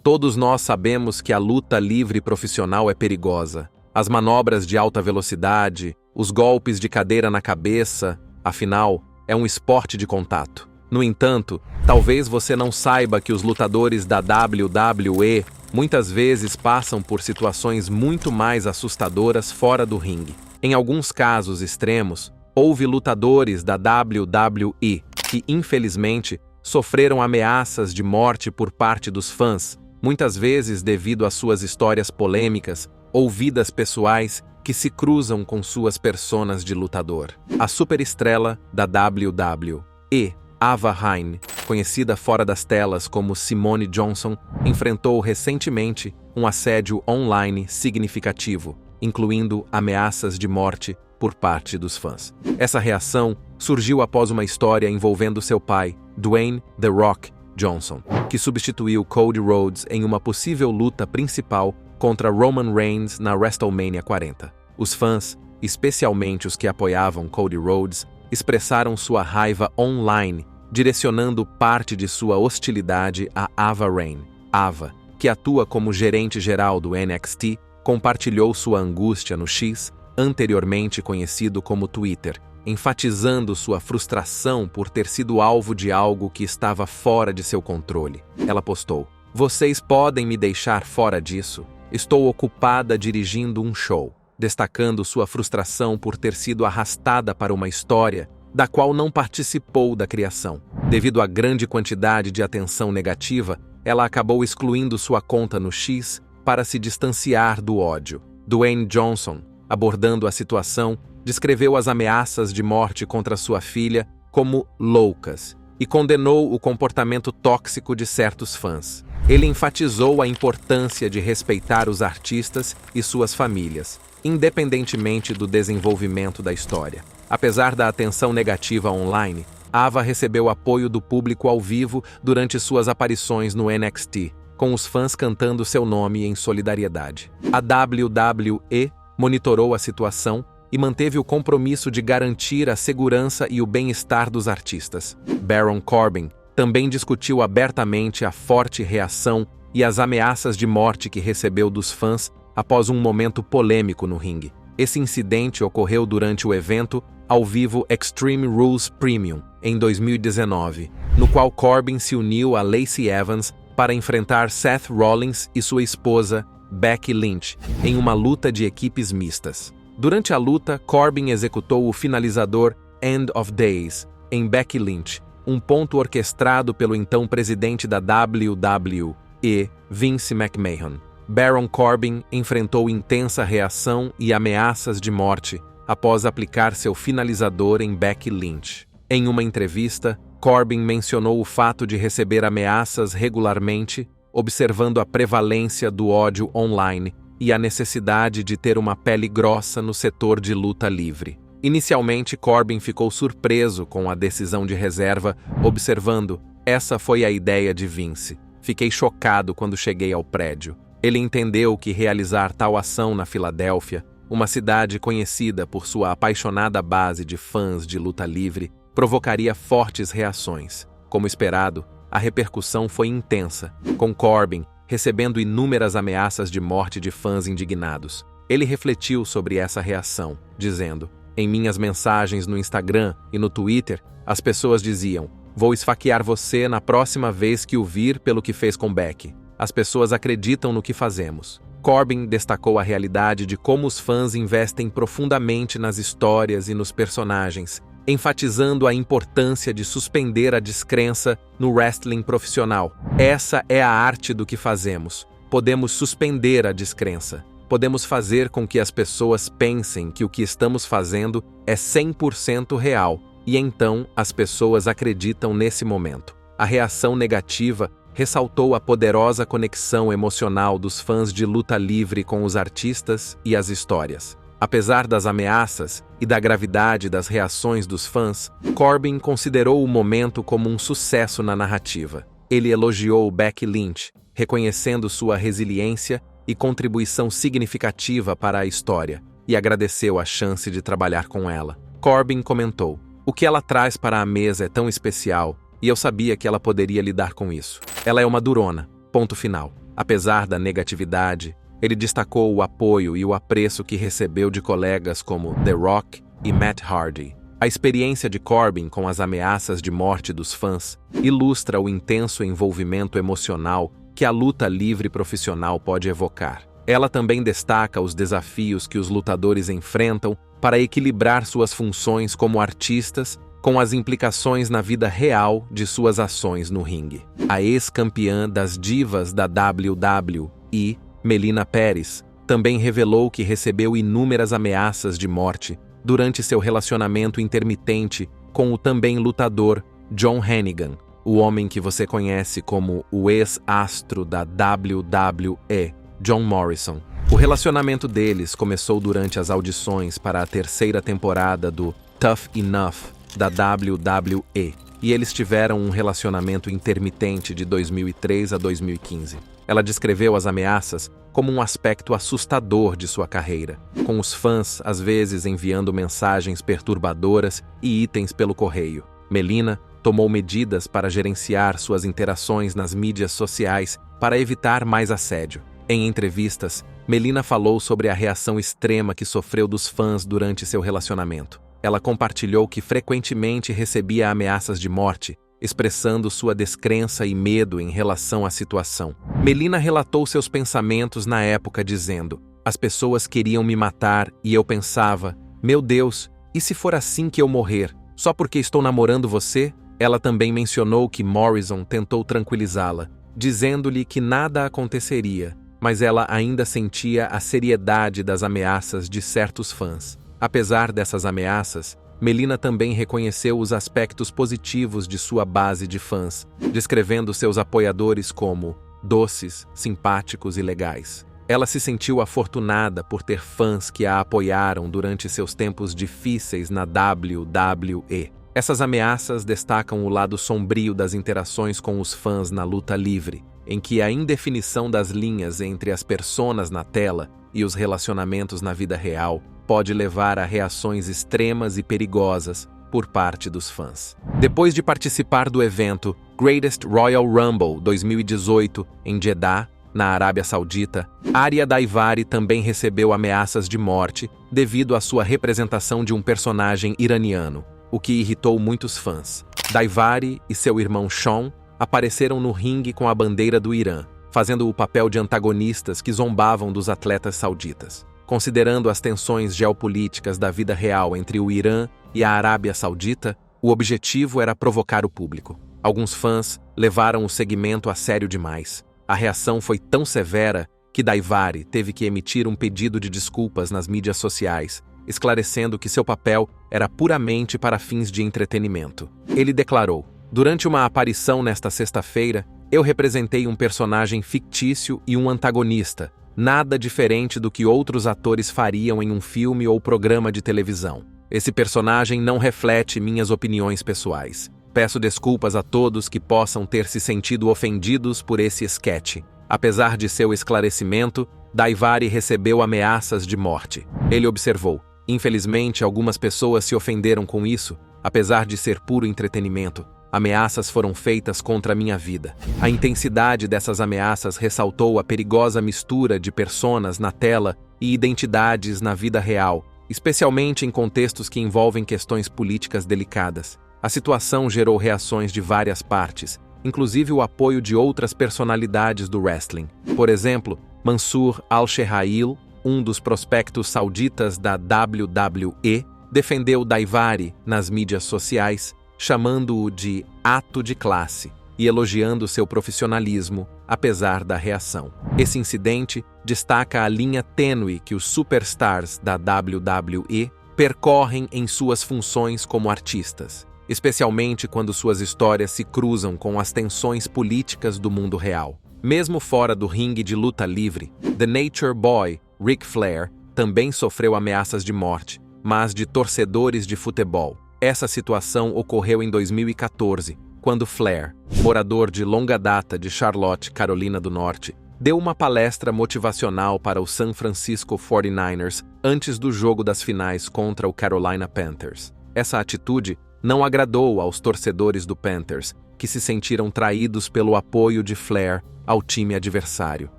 Todos nós sabemos que a luta livre profissional é perigosa. As manobras de alta velocidade, os golpes de cadeira na cabeça, afinal, é um esporte de contato. No entanto, talvez você não saiba que os lutadores da WWE muitas vezes passam por situações muito mais assustadoras fora do ringue. Em alguns casos extremos, houve lutadores da WWE que, infelizmente, sofreram ameaças de morte por parte dos fãs, muitas vezes devido às suas histórias polêmicas ou vidas pessoais que se cruzam com suas personas de lutador. A superestrela da WWE, Ava Hine, conhecida fora das telas como Simone Johnson, enfrentou recentemente um assédio online significativo, incluindo ameaças de morte por parte dos fãs. Essa reação surgiu após uma história envolvendo seu pai, Dwayne "The Rock" Johnson, que substituiu Cody Rhodes em uma possível luta principal contra Roman Reigns na WrestleMania 40. Os fãs, especialmente os que apoiavam Cody Rhodes, expressaram sua raiva online, direcionando parte de sua hostilidade a Ava Raine. Ava, que atua como gerente geral do NXT, compartilhou sua angústia no X, anteriormente conhecido como Twitter, enfatizando sua frustração por ter sido alvo de algo que estava fora de seu controle. Ela postou: "Vocês podem me deixar fora disso? Estou ocupada dirigindo um show", destacando sua frustração por ter sido arrastada para uma história da qual não participou da criação. Devido à grande quantidade de atenção negativa, ela acabou excluindo sua conta no X para se distanciar do ódio. Dwayne Johnson, abordando a situação, descreveu as ameaças de morte contra sua filha como loucas e condenou o comportamento tóxico de certos fãs. Ele enfatizou a importância de respeitar os artistas e suas famílias, independentemente do desenvolvimento da história. Apesar da atenção negativa online, Ava recebeu apoio do público ao vivo durante suas aparições no NXT, com os fãs cantando seu nome em solidariedade. A WWE monitorou a situação e manteve o compromisso de garantir a segurança e o bem-estar dos artistas. Baron Corbin também discutiu abertamente a forte reação e as ameaças de morte que recebeu dos fãs após um momento polêmico no ringue. Esse incidente ocorreu durante o evento ao vivo Extreme Rules Premium, em 2019, no qual Corbin se uniu a Lacey Evans para enfrentar Seth Rollins e sua esposa, Becky Lynch, em uma luta de equipes mistas. Durante a luta, Corbin executou o finalizador End of Days em Becky Lynch, um ponto orquestrado pelo então presidente da WWE, Vince McMahon. Baron Corbin enfrentou intensa reação e ameaças de morte após aplicar seu finalizador em Becky Lynch. Em uma entrevista, Corbin mencionou o fato de receber ameaças regularmente, observando a prevalência do ódio online e a necessidade de ter uma pele grossa no setor de luta livre. Inicialmente, Corbin ficou surpreso com a decisão de reserva, observando: "Essa foi a ideia de Vince. Fiquei chocado quando cheguei ao prédio." Ele entendeu que realizar tal ação na Filadélfia, uma cidade conhecida por sua apaixonada base de fãs de luta livre, provocaria fortes reações. Como esperado, a repercussão foi intensa, com Corbin recebendo inúmeras ameaças de morte de fãs indignados. Ele refletiu sobre essa reação, dizendo: "Em minhas mensagens no Instagram e no Twitter, as pessoas diziam: 'Vou esfaquear você na próxima vez que o vir pelo que fez com Becky.' As pessoas acreditam no que fazemos." Corbin destacou a realidade de como os fãs investem profundamente nas histórias e nos personagens, enfatizando a importância de suspender a descrença no wrestling profissional. "Essa é a arte do que fazemos. Podemos suspender a descrença. Podemos fazer com que as pessoas pensem que o que estamos fazendo é 100% real, e então as pessoas acreditam nesse momento." A reação negativa ressaltou a poderosa conexão emocional dos fãs de luta livre com os artistas e as histórias. Apesar das ameaças e da gravidade das reações dos fãs, Corbin considerou o momento como um sucesso na narrativa. Ele elogiou Becky Lynch, reconhecendo sua resiliência e contribuição significativa para a história, e agradeceu a chance de trabalhar com ela. Corbin comentou: "O que ela traz para a mesa é tão especial, e eu sabia que ela poderia lidar com isso. Ela é uma durona. Ponto final." Apesar da negatividade, ele destacou o apoio e o apreço que recebeu de colegas como The Rock e Matt Hardy. A experiência de Corbin com as ameaças de morte dos fãs ilustra o intenso envolvimento emocional que a luta livre profissional pode evocar. Ela também destaca os desafios que os lutadores enfrentam para equilibrar suas funções como artistas com as implicações na vida real de suas ações no ringue. A ex-campeã das divas da WWE, Melina Pérez, também revelou que recebeu inúmeras ameaças de morte durante seu relacionamento intermitente com o também lutador John Hennigan, o homem que você conhece como o ex-astro da WWE, John Morrison. O relacionamento deles começou durante as audições para a terceira temporada do Tough Enough da WWE, e eles tiveram um relacionamento intermitente de 2003 a 2015. Ela descreveu as ameaças como um aspecto assustador de sua carreira, com os fãs às vezes enviando mensagens perturbadoras e itens pelo correio. Melina tomou medidas para gerenciar suas interações nas mídias sociais para evitar mais assédio. Em entrevistas, Melina falou sobre a reação extrema que sofreu dos fãs durante seu relacionamento. Ela compartilhou que frequentemente recebia ameaças de morte, expressando sua descrença e medo em relação à situação. Melina relatou seus pensamentos na época dizendo: "As pessoas queriam me matar e eu pensava, meu Deus, e se for assim que eu morrer, só porque estou namorando você?" Ela também mencionou que Morrison tentou tranquilizá-la, dizendo-lhe que nada aconteceria, mas ela ainda sentia a seriedade das ameaças de certos fãs. Apesar dessas ameaças, Melina também reconheceu os aspectos positivos de sua base de fãs, descrevendo seus apoiadores como doces, simpáticos e legais. Ela se sentiu afortunada por ter fãs que a apoiaram durante seus tempos difíceis na WWE. Essas ameaças destacam o lado sombrio das interações com os fãs na luta livre, em que a indefinição das linhas entre as personas na tela e os relacionamentos na vida real pode levar a reações extremas e perigosas por parte dos fãs. Depois de participar do evento Greatest Royal Rumble 2018 em Jeddah, na Arábia Saudita, Ariya Daivari também recebeu ameaças de morte devido à sua representação de um personagem iraniano, o que irritou muitos fãs. Daivari e seu irmão Sean apareceram no ringue com a bandeira do Irã, fazendo o papel de antagonistas que zombavam dos atletas sauditas. Considerando as tensões geopolíticas da vida real entre o Irã e a Arábia Saudita, o objetivo era provocar o público. Alguns fãs levaram o segmento a sério demais. A reação foi tão severa que Daivari teve que emitir um pedido de desculpas nas mídias sociais, esclarecendo que seu papel era puramente para fins de entretenimento. Ele declarou: "Durante uma aparição nesta sexta-feira, eu representei um personagem fictício e um antagonista, nada diferente do que outros atores fariam em um filme ou programa de televisão. Esse personagem não reflete minhas opiniões pessoais. Peço desculpas a todos que possam ter se sentido ofendidos por esse esquete." Apesar de seu esclarecimento, Daivari recebeu ameaças de morte. Ele observou: "Infelizmente, algumas pessoas se ofenderam com isso, apesar de ser puro entretenimento. Ameaças foram feitas contra a minha vida." A intensidade dessas ameaças ressaltou a perigosa mistura de personas na tela e identidades na vida real, especialmente em contextos que envolvem questões políticas delicadas. A situação gerou reações de várias partes, inclusive o apoio de outras personalidades do wrestling. Por exemplo, Mansur Al-Shehail, um dos prospectos sauditas da WWE, defendeu Daivari nas mídias sociais, chamando-o de ato de classe e elogiando seu profissionalismo, apesar da reação. Esse incidente destaca a linha tênue que os superstars da WWE percorrem em suas funções como artistas, especialmente quando suas histórias se cruzam com as tensões políticas do mundo real. Mesmo fora do ringue de luta livre, The Nature Boy, Ric Flair, também sofreu ameaças de morte, mas de torcedores de futebol. Essa situação ocorreu em 2014, quando Flair, morador de longa data de Charlotte, Carolina do Norte, deu uma palestra motivacional para o San Francisco 49ers antes do jogo das finais contra o Carolina Panthers. Essa atitude não agradou aos torcedores do Panthers, que se sentiram traídos pelo apoio de Flair ao time adversário.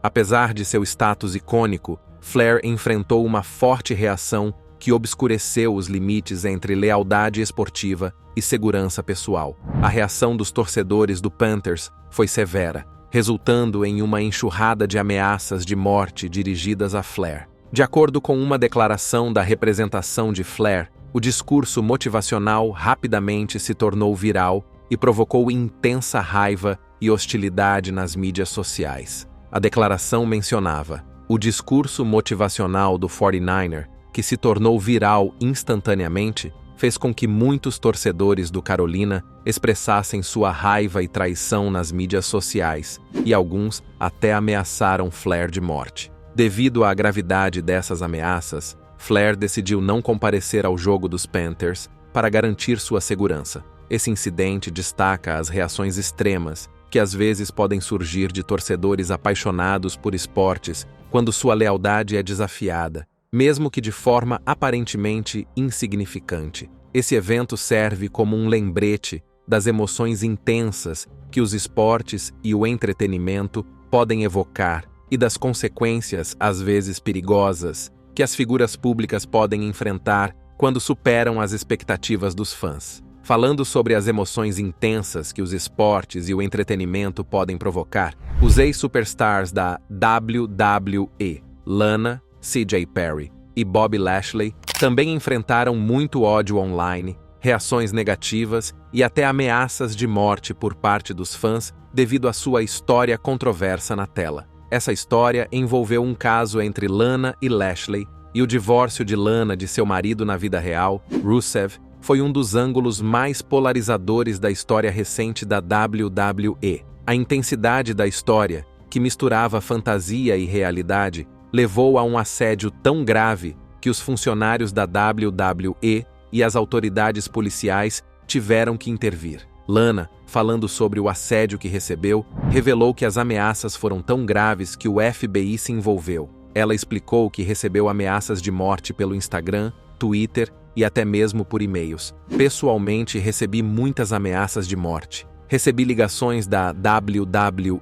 Apesar de seu status icônico, Flair enfrentou uma forte reação que obscureceu os limites entre lealdade esportiva e segurança pessoal. A reação dos torcedores do Panthers foi severa, resultando em uma enxurrada de ameaças de morte dirigidas a Flair. De acordo com uma declaração da representação de Flair, o discurso motivacional rapidamente se tornou viral e provocou intensa raiva e hostilidade nas mídias sociais. A declaração mencionava: o discurso motivacional do 49er, que se tornou viral instantaneamente, fez com que muitos torcedores do Carolina expressassem sua raiva e traição nas mídias sociais, e alguns até ameaçaram Flair de morte. Devido à gravidade dessas ameaças, Flair decidiu não comparecer ao jogo dos Panthers para garantir sua segurança. Esse incidente destaca as reações extremas que às vezes podem surgir de torcedores apaixonados por esportes quando sua lealdade é desafiada, mesmo que de forma aparentemente insignificante. Esse evento serve como um lembrete das emoções intensas que os esportes e o entretenimento podem evocar e das consequências, às vezes perigosas, que as figuras públicas podem enfrentar quando superam as expectativas dos fãs. Falando sobre as emoções intensas que os esportes e o entretenimento podem provocar, os ex-superstars da WWE, Lana, CJ Perry e Bobby Lashley, também enfrentaram muito ódio online, reações negativas e até ameaças de morte por parte dos fãs devido à sua história controversa na tela. Essa história envolveu um caso entre Lana e Lashley, e o divórcio de Lana de seu marido na vida real, Rusev, foi um dos ângulos mais polarizadores da história recente da WWE. A intensidade da história, que misturava fantasia e realidade, levou a um assédio tão grave que os funcionários da WWE e as autoridades policiais tiveram que intervir. Lana, falando sobre o assédio que recebeu, revelou que as ameaças foram tão graves que o FBI se envolveu. Ela explicou que recebeu ameaças de morte pelo Instagram, Twitter e até mesmo por e-mails. Pessoalmente, recebi muitas ameaças de morte. Recebi ligações da WWE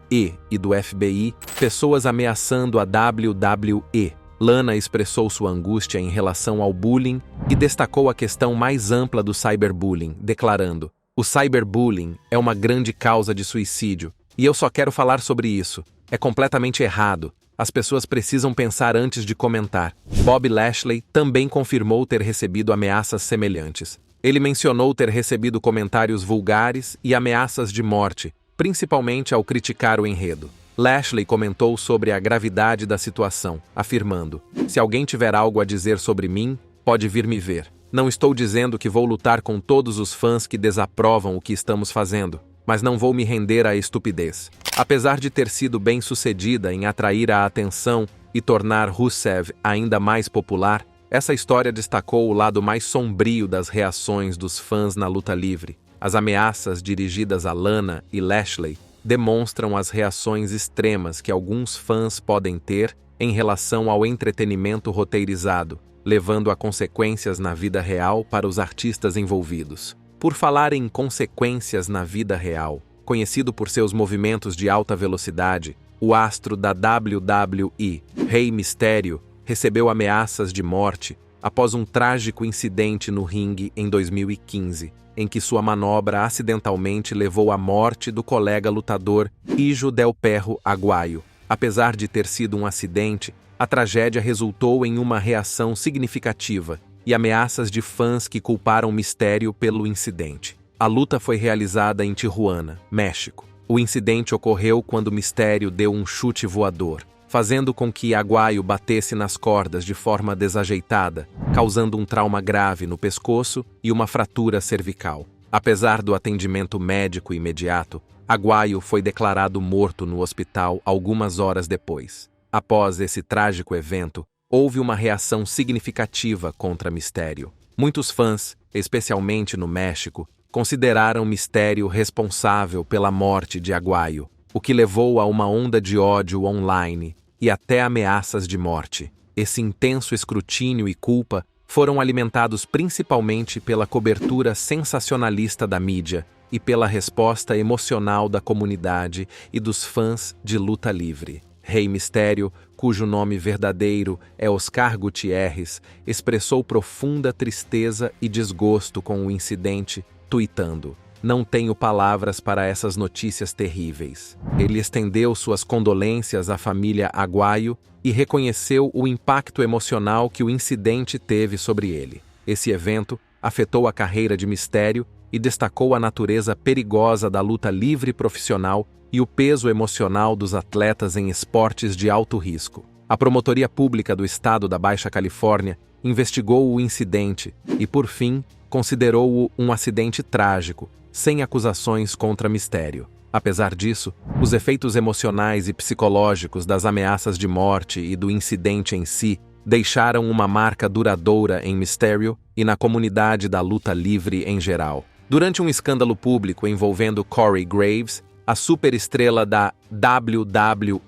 e do FBI, pessoas ameaçando a WWE. Lana expressou sua angústia em relação ao bullying e destacou a questão mais ampla do cyberbullying, declarando: o cyberbullying é uma grande causa de suicídio, e eu só quero falar sobre isso. É completamente errado. As pessoas precisam pensar antes de comentar. Bobby Lashley também confirmou ter recebido ameaças semelhantes. Ele mencionou ter recebido comentários vulgares e ameaças de morte, principalmente ao criticar o enredo. Lashley comentou sobre a gravidade da situação, afirmando: se alguém tiver algo a dizer sobre mim, pode vir me ver. Não estou dizendo que vou lutar com todos os fãs que desaprovam o que estamos fazendo, mas não vou me render à estupidez. Apesar de ter sido bem-sucedida em atrair a atenção e tornar Rusev ainda mais popular, essa história destacou o lado mais sombrio das reações dos fãs na luta livre. As ameaças dirigidas a Lana e Lashley demonstram as reações extremas que alguns fãs podem ter em relação ao entretenimento roteirizado, levando a consequências na vida real para os artistas envolvidos. Por falar em consequências na vida real, conhecido por seus movimentos de alta velocidade, o astro da WWE, Rey Mysterio, recebeu ameaças de morte após um trágico incidente no ringue em 2015, em que sua manobra acidentalmente levou à morte do colega lutador Hijo del Perro Aguayo. Apesar de ter sido um acidente, a tragédia resultou em uma reação significativa e ameaças de fãs que culparam Mysterio pelo incidente. A luta foi realizada em Tijuana, México. O incidente ocorreu quando Mysterio deu um chute voador, fazendo com que Aguayo batesse nas cordas de forma desajeitada, causando um trauma grave no pescoço e uma fratura cervical. Apesar do atendimento médico imediato, Aguayo foi declarado morto no hospital algumas horas depois. Após esse trágico evento, houve uma reação significativa contra Mysterio. Muitos fãs, especialmente no México, consideraram Mysterio responsável pela morte de Aguayo, o que levou a uma onda de ódio online e até ameaças de morte. Esse intenso escrutínio e culpa foram alimentados principalmente pela cobertura sensacionalista da mídia, e pela resposta emocional da comunidade e dos fãs de luta livre. Rei Mysterio, cujo nome verdadeiro é Oscar Gutierrez, expressou profunda tristeza e desgosto com o incidente, tuitando: "Não tenho palavras para essas notícias terríveis." Ele estendeu suas condolências à família Aguayo e reconheceu o impacto emocional que o incidente teve sobre ele. Esse evento afetou a carreira de Mysterio e destacou a natureza perigosa da luta livre profissional e o peso emocional dos atletas em esportes de alto risco. A Promotoria Pública do Estado da Baixa Califórnia investigou o incidente e, por fim, considerou-o um acidente trágico, sem acusações contra Mysterio. Apesar disso, os efeitos emocionais e psicológicos das ameaças de morte e do incidente em si deixaram uma marca duradoura em Mysterio e na comunidade da luta livre em geral. Durante um escândalo público envolvendo Corey Graves, a superestrela da WWE,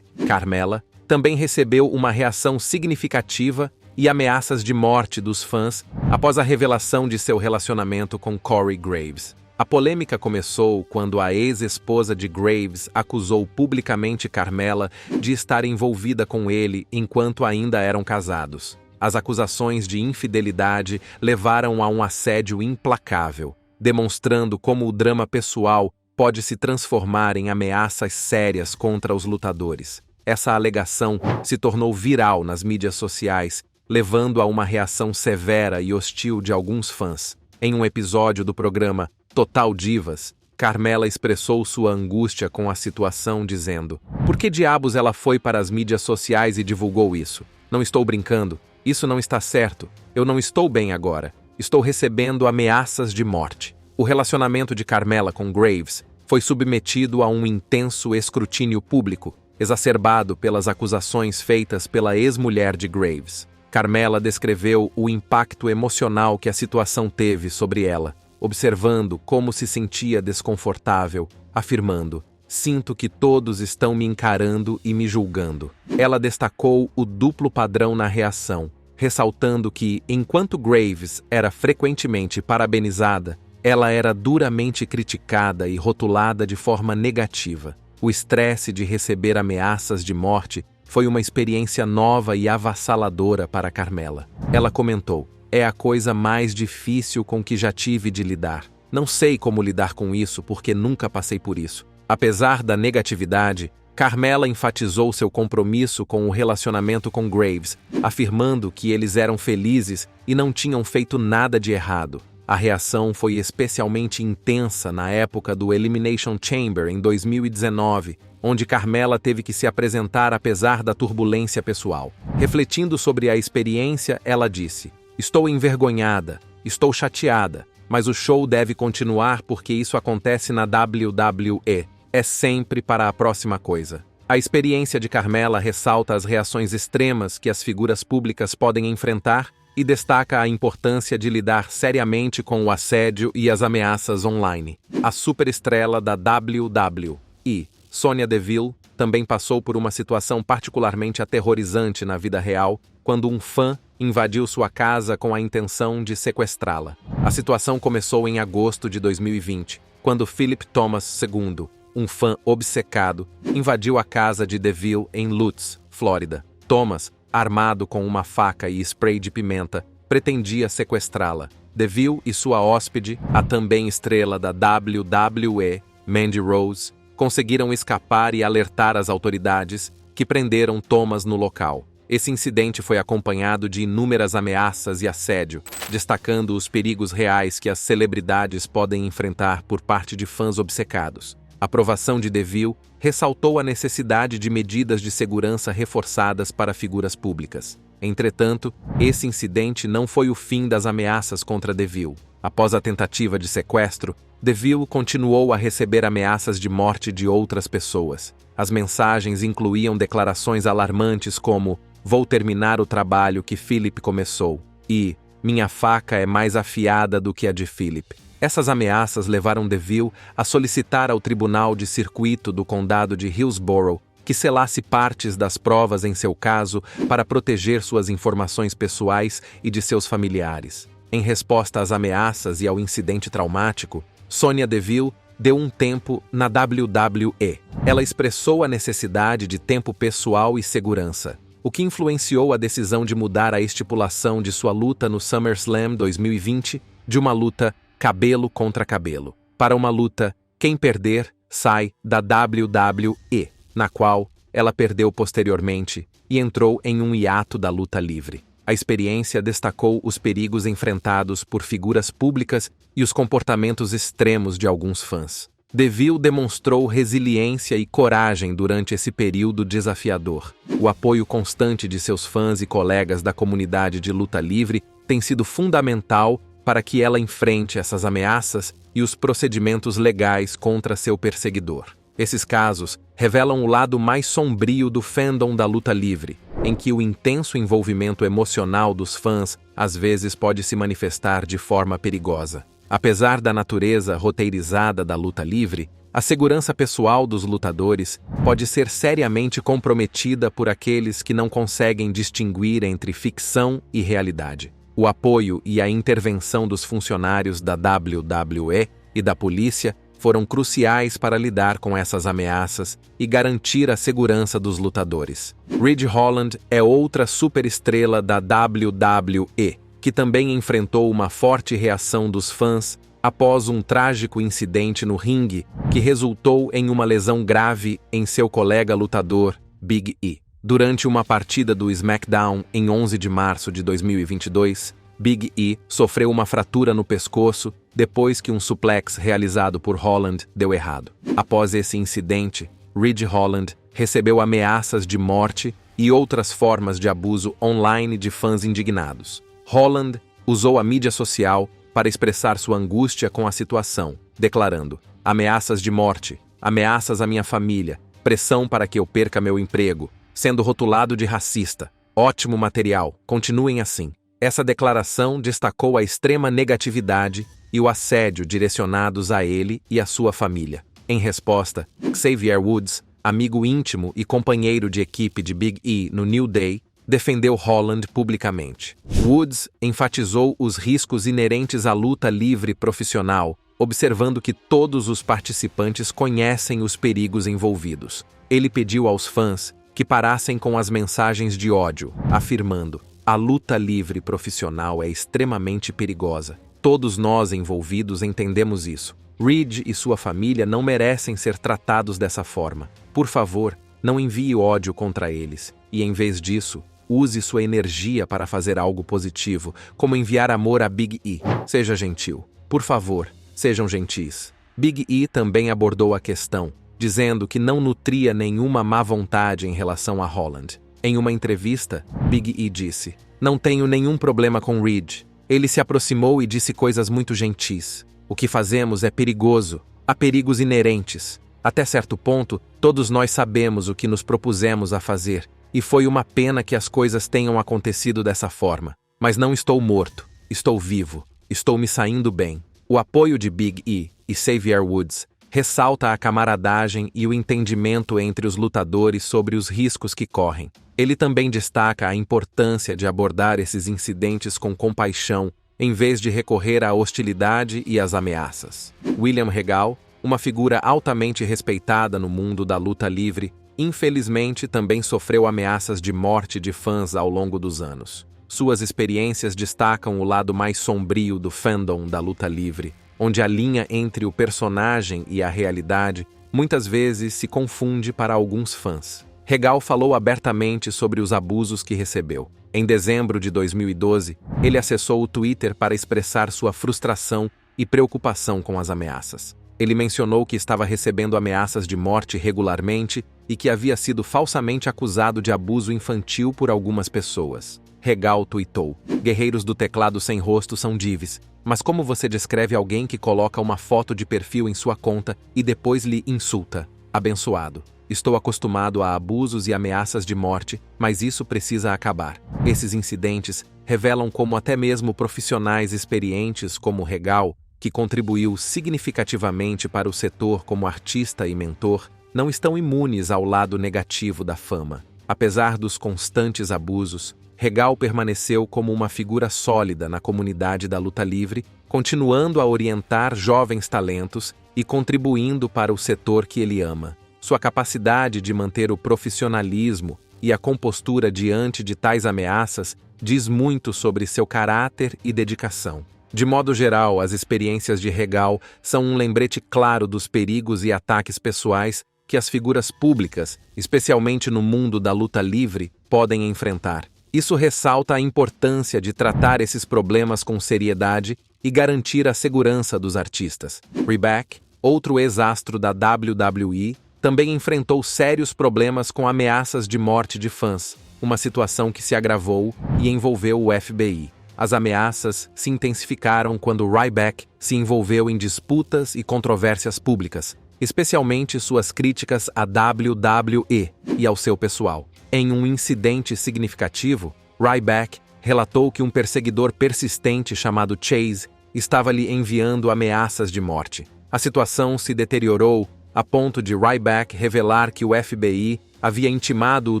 Carmella, também recebeu uma reação significativa e ameaças de morte dos fãs após a revelação de seu relacionamento com Corey Graves. A polêmica começou quando a ex-esposa de Graves acusou publicamente Carmella de estar envolvida com ele enquanto ainda eram casados. As acusações de infidelidade levaram a um assédio implacável, demonstrando como o drama pessoal pode se transformar em ameaças sérias contra os lutadores. Essa alegação se tornou viral nas mídias sociais, levando a uma reação severa e hostil de alguns fãs. Em um episódio do programa Total Divas, Carmella expressou sua angústia com a situação, dizendo: "Por que diabos ela foi para as mídias sociais e divulgou isso? Não estou brincando. Isso não está certo. Eu não estou bem agora. Estou recebendo ameaças de morte." O relacionamento de Carmella com Graves foi submetido a um intenso escrutínio público, exacerbado pelas acusações feitas pela ex-mulher de Graves. Carmella descreveu o impacto emocional que a situação teve sobre ela, observando como se sentia desconfortável, afirmando: "Sinto que todos estão me encarando e me julgando." Ela destacou o duplo padrão na reação, ressaltando que, enquanto Graves era frequentemente parabenizada, ela era duramente criticada e rotulada de forma negativa. O estresse de receber ameaças de morte foi uma experiência nova e avassaladora para Carmella. Ela comentou: "É a coisa mais difícil com que já tive de lidar. Não sei como lidar com isso porque nunca passei por isso." Apesar da negatividade, Carmella enfatizou seu compromisso com o relacionamento com Graves, afirmando que eles eram felizes e não tinham feito nada de errado. A reação foi especialmente intensa na época do Elimination Chamber em 2019, onde Carmella teve que se apresentar apesar da turbulência pessoal. Refletindo sobre a experiência, ela disse: "Estou envergonhada, estou chateada, mas o show deve continuar porque isso acontece na WWE. É sempre para a próxima coisa." A experiência de Carmella ressalta as reações extremas que as figuras públicas podem enfrentar e destaca a importância de lidar seriamente com o assédio e as ameaças online. A superestrela da WWE, Sonya Deville, também passou por uma situação particularmente aterrorizante na vida real, quando um fã invadiu sua casa com a intenção de sequestrá-la. A situação começou em agosto de 2020, quando Philip Thomas II, um fã obcecado, invadiu a casa de Deville em Lutz, Flórida. Thomas, armado com uma faca e spray de pimenta, pretendia sequestrá-la. Deville e sua hóspede, a também estrela da WWE, Mandy Rose, conseguiram escapar e alertar as autoridades, que prenderam Thomas no local. Esse incidente foi acompanhado de inúmeras ameaças e assédio, destacando os perigos reais que as celebridades podem enfrentar por parte de fãs obcecados. A aprovação de Deville ressaltou a necessidade de medidas de segurança reforçadas para figuras públicas. Entretanto, esse incidente não foi o fim das ameaças contra Deville. Após a tentativa de sequestro, Deville continuou a receber ameaças de morte de outras pessoas. As mensagens incluíam declarações alarmantes como: "Vou terminar o trabalho que Philip começou" e "Minha faca é mais afiada do que a de Philip." Essas ameaças levaram Deville a solicitar ao Tribunal de Circuito do Condado de Hillsborough que selasse partes das provas em seu caso para proteger suas informações pessoais e de seus familiares. Em resposta às ameaças e ao incidente traumático, Sonya Deville deu um tempo na WWE. Ela expressou a necessidade de tempo pessoal e segurança, o que influenciou a decisão de mudar a estipulação de sua luta no SummerSlam 2020 de uma luta cabelo contra cabelo para uma luta quem perder sai da WWE, na qual ela perdeu posteriormente e entrou em um hiato da luta livre. A experiência destacou os perigos enfrentados por figuras públicas e os comportamentos extremos de alguns fãs. Deville demonstrou resiliência e coragem durante esse período desafiador. O apoio constante de seus fãs e colegas da comunidade de luta livre tem sido fundamental para que ela enfrente essas ameaças e os procedimentos legais contra seu perseguidor. Esses casos revelam o lado mais sombrio do fandom da luta livre, em que o intenso envolvimento emocional dos fãs às vezes pode se manifestar de forma perigosa. Apesar da natureza roteirizada da luta livre, a segurança pessoal dos lutadores pode ser seriamente comprometida por aqueles que não conseguem distinguir entre ficção e realidade. O apoio e a intervenção dos funcionários da WWE e da polícia foram cruciais para lidar com essas ameaças e garantir a segurança dos lutadores. Ridge Holland é outra superestrela da WWE, que também enfrentou uma forte reação dos fãs após um trágico incidente no ringue que resultou em uma lesão grave em seu colega lutador, Big E. Durante uma partida do SmackDown em 11 de março de 2022, Big E sofreu uma fratura no pescoço depois que um suplex realizado por Holland deu errado. Após esse incidente, Ridge Holland recebeu ameaças de morte e outras formas de abuso online de fãs indignados. Holland usou a mídia social para expressar sua angústia com a situação, declarando: ameaças de morte, ameaças à minha família, pressão para que eu perca meu emprego, sendo rotulado de racista. Ótimo material, continuem assim. Essa declaração destacou a extrema negatividade e o assédio direcionados a ele e à sua família. Em resposta, Xavier Woods, amigo íntimo e companheiro de equipe de Big E no New Day, defendeu Holland publicamente. Woods enfatizou os riscos inerentes à luta livre profissional, observando que todos os participantes conhecem os perigos envolvidos. Ele pediu aos fãs que parassem com as mensagens de ódio, afirmando: a luta livre profissional é extremamente perigosa. Todos nós envolvidos entendemos isso. Ridge e sua família não merecem ser tratados dessa forma. Por favor, não envie ódio contra eles, e em vez disso, use sua energia para fazer algo positivo, como enviar amor a Big E. Seja gentil. Por favor, sejam gentis. Big E também abordou a questão, dizendo que não nutria nenhuma má vontade em relação a Holland. Em uma entrevista, Big E disse: não tenho nenhum problema com Ridge. Ele se aproximou e disse coisas muito gentis. O que fazemos é perigoso. Há perigos inerentes. Até certo ponto, todos nós sabemos o que nos propusemos a fazer, e foi uma pena que as coisas tenham acontecido dessa forma. Mas não estou morto. Estou vivo. Estou me saindo bem. O apoio de Big E e Xavier Woods ressalta a camaradagem e o entendimento entre os lutadores sobre os riscos que correm. Ele também destaca a importância de abordar esses incidentes com compaixão, em vez de recorrer à hostilidade e às ameaças. William Regal, uma figura altamente respeitada no mundo da luta livre, infelizmente também sofreu ameaças de morte de fãs ao longo dos anos. Suas experiências destacam o lado mais sombrio do fandom da luta livre, onde a linha entre o personagem e a realidade muitas vezes se confunde para alguns fãs. Regal falou abertamente sobre os abusos que recebeu. Em dezembro de 2012, ele acessou o Twitter para expressar sua frustração e preocupação com as ameaças. Ele mencionou que estava recebendo ameaças de morte regularmente e que havia sido falsamente acusado de abuso infantil por algumas pessoas. Regal tuitou: guerreiros do teclado sem rosto são divis, mas como você descreve alguém que coloca uma foto de perfil em sua conta e depois lhe insulta? Abençoado. Estou acostumado a abusos e ameaças de morte, mas isso precisa acabar. Esses incidentes revelam como até mesmo profissionais experientes como Regal, que contribuiu significativamente para o setor como artista e mentor, não estão imunes ao lado negativo da fama. Apesar dos constantes abusos, Regal permaneceu como uma figura sólida na comunidade da luta livre, continuando a orientar jovens talentos e contribuindo para o setor que ele ama. Sua capacidade de manter o profissionalismo e a compostura diante de tais ameaças diz muito sobre seu caráter e dedicação. De modo geral, as experiências de Regal são um lembrete claro dos perigos e ataques pessoais que as figuras públicas, especialmente no mundo da luta livre, podem enfrentar. Isso ressalta a importância de tratar esses problemas com seriedade e garantir a segurança dos artistas. Ryback, outro ex-astro da WWE, também enfrentou sérios problemas com ameaças de morte de fãs, uma situação que se agravou e envolveu o FBI. As ameaças se intensificaram quando Ryback se envolveu em disputas e controvérsias públicas, especialmente suas críticas à WWE e ao seu pessoal. Em um incidente significativo, Ryback relatou que um perseguidor persistente chamado Chase estava lhe enviando ameaças de morte. A situação se deteriorou a ponto de Ryback revelar que o FBI havia intimado o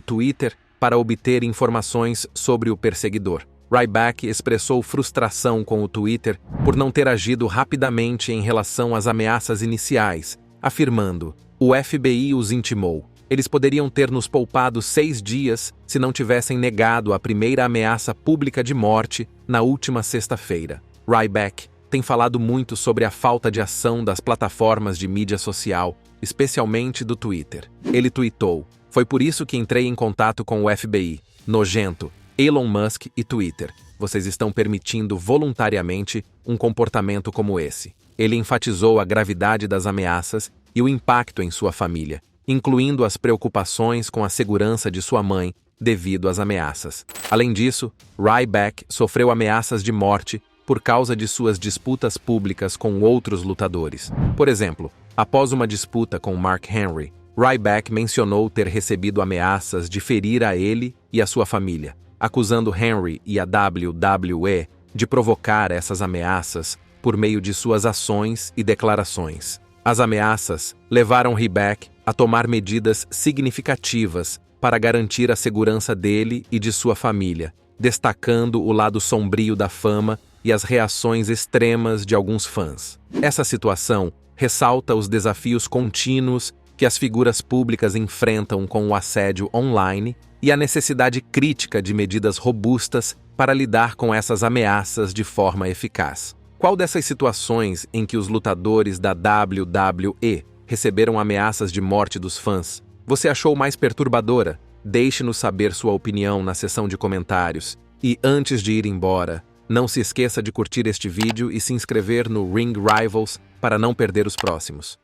Twitter para obter informações sobre o perseguidor. Ryback expressou frustração com o Twitter por não ter agido rapidamente em relação às ameaças iniciais, afirmando: "O FBI os intimou. Eles poderiam ter nos poupado 6 dias se não tivessem negado a primeira ameaça pública de morte na última sexta-feira." Ryback tem falado muito sobre a falta de ação das plataformas de mídia social, especialmente do Twitter. Ele tweetou: "Foi por isso que entrei em contato com o FBI. Nojento. Elon Musk e Twitter. Vocês estão permitindo voluntariamente um comportamento como esse." Ele enfatizou a gravidade das ameaças e o impacto em sua família, incluindo as preocupações com a segurança de sua mãe devido às ameaças. Além disso, Ryback sofreu ameaças de morte por causa de suas disputas públicas com outros lutadores. Por exemplo, após uma disputa com Mark Henry, Ryback mencionou ter recebido ameaças de ferir a ele e a sua família, acusando Henry e a WWE de provocar essas ameaças por meio de suas ações e declarações. As ameaças levaram Ryback a tomar medidas significativas para garantir a segurança dele e de sua família, destacando o lado sombrio da fama e as reações extremas de alguns fãs. Essa situação ressalta os desafios contínuos que as figuras públicas enfrentam com o assédio online e a necessidade crítica de medidas robustas para lidar com essas ameaças de forma eficaz. Qual dessas situações em que os lutadores da WWE receberam ameaças de morte dos fãs você achou mais perturbadora? Deixe-nos saber sua opinião na seção de comentários. E antes de ir embora, não se esqueça de curtir este vídeo e se inscrever no Ring Rivals para não perder os próximos.